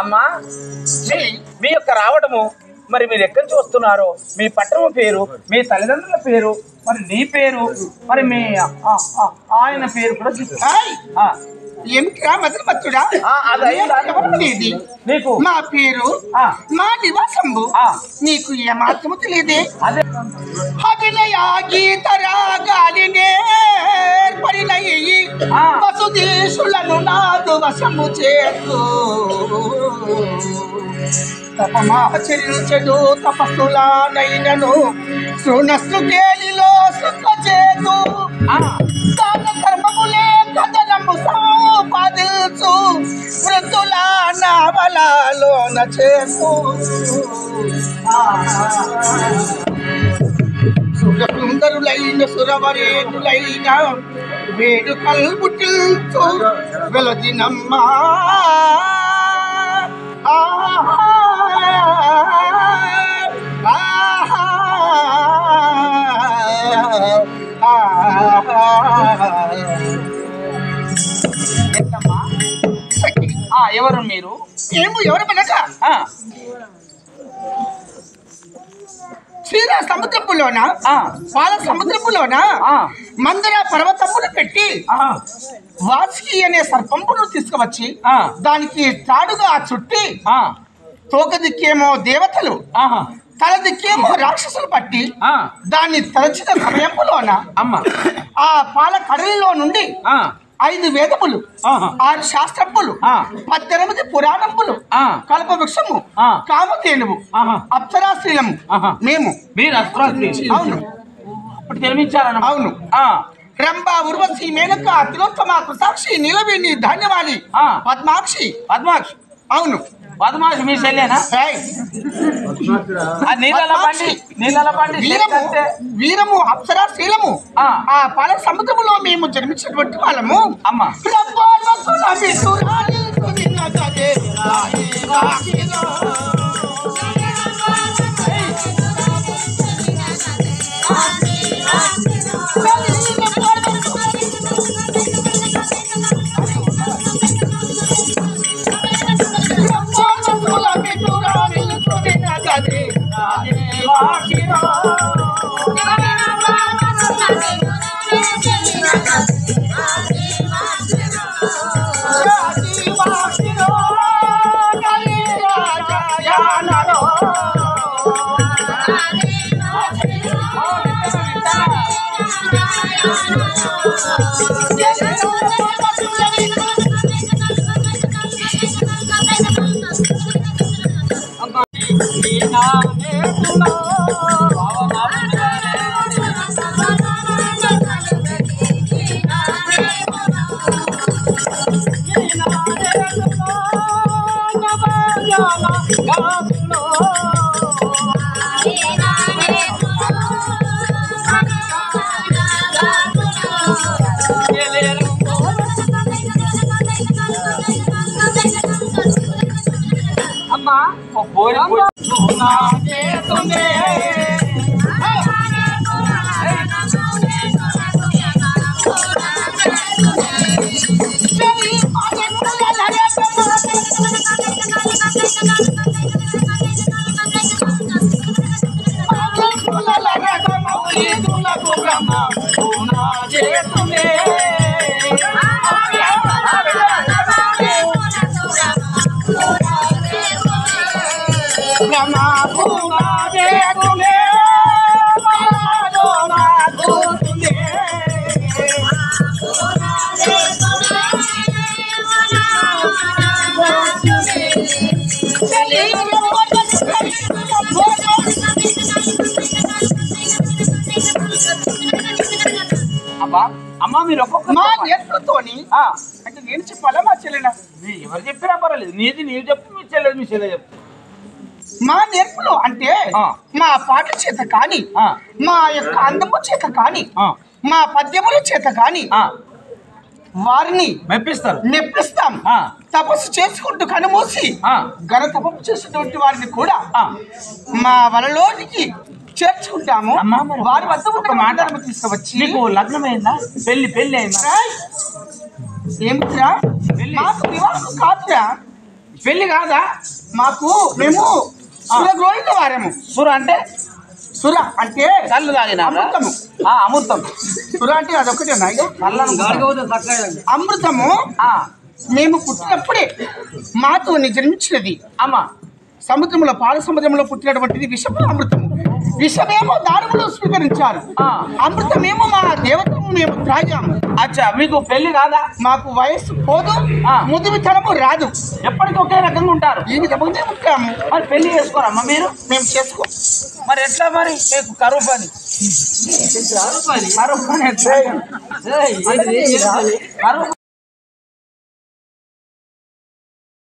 అమ్మా మీ యొక్క రావడము మరి మీరు ఎక్కడి నుంచి వస్తున్నారో మీ పట్టణం పేరు మీ తల్లిదండ్రుల పేరు మరి నీ పేరు మరి మీ ఆయన పేరు కూడా ఏమిటిరా మధురమత్తుడా నీకు మా పేరు మా నివాసంబు నీకు ఏమాత్రము తెలియదే అభినయ గీత రాగాలి నేర్పరినయ్యి వసుదేశులను నాదు వశము చేస్తూ తపమాచరించడు తపస్సులానైనను శృణస్సు కేలిలో సుఖ చేతు దాన ధర్మములే కథనము సంపాదించు వృద్ధుల నావలలోన చేతు సురసుందరులైన సురవరేతులైన వేడుకల్ పుట్టించు వెలదినమ్మా ఎవరు మీరు ఎవరు మనక క్షీర సముద్రపులోన పాల సముద్రపులోన మందర పర్వతమును పెట్టి వాసుకి అనే సర్పంపును తీసుకువచ్చి దానికి తాడుగా చుట్టి తోక దిక్కేమో దేవతలు తల దిక్కేమో రాక్షసులు పట్టి దాన్ని తలచిన సమయంలోన ఆ పాల కడలిలో నుండి 5 వేదములు 6 శాస్త్రములు 18 పురాణములు కల్ప వృక్షము కామధేనువు అప్సరాశ్రీలము మేము అవును ఇప్పుడు తెలివించారన్న అవును రంభ ఉర్వశి మేనక తిలోత్తమ కృతాక్షి నీలవేణి ధాన్యవాణి పద్మాక్షి అవును పద్మాక్షి మీ చెల్లేనా వీరము అప్సరా శీలము ఆ పాల సముద్రములో మేము జన్మించినటువంటి వాళ్ళము అమ్మ అమ్మా మీరు మా నేర్పుతోని అంటే నేను చెప్పాలా మా చెల్లెనా ఎవరు చెప్పినా పర్వాలేదు నీది నీవు చెప్పు మీ చెల్లెది మీ చెల్లె చెప్పు మా నేర్పులు అంటే మా పాట చేత కానీ మా యొక్క అందము చేత కానీ మా పద్యముల చేత కానీ వారిని మెప్పిస్తారు. నెప్పిస్తాం. తపస్సు చేసుకుంటూ కనుమూసి ఘన తపస్సు చేసినటువంటి వారిని కూడా మా వలలోనికి చేర్చుకుంటాము. వారి వద్ద ఒక మాట తీసుకువచ్చి నీకు లగ్నమైందా? పెళ్లి అయిందా? ఏమిట్రా? మాకు వివాహం కాదురా. పెళ్లి కాదా? మేము సురగ్రోహిత వారము. సుర అంటే కళ్ళు తాగిన అమృతము. అమృతం. సుర అంటే అదొకటేనా? అమృతము మేము పుట్టినప్పుడే మాతో జన్మించినది. అమ్మా సముద్రంలో పాల సముద్రంలో పుట్టినటువంటిది విషము అమృతము. విషమేమో దారులు స్వీకరించారు, అమృతమేమో మా దేవతము మేము త్రాగాము. అచ్చా, మీకు పెళ్లి కాదా? మాకు వయస్సు పోదు, ముదిమితనము రాదు, ఎప్పటికీ ఒకే రకంగా ఉంటారు. ఈ విధంగా ఉంటాము. మరి పెళ్లి చేసుకోరమ్మా మీరు? మేము చేసుకో. మరి ఎట్లా? మరి మీకు కరువు పని కరువు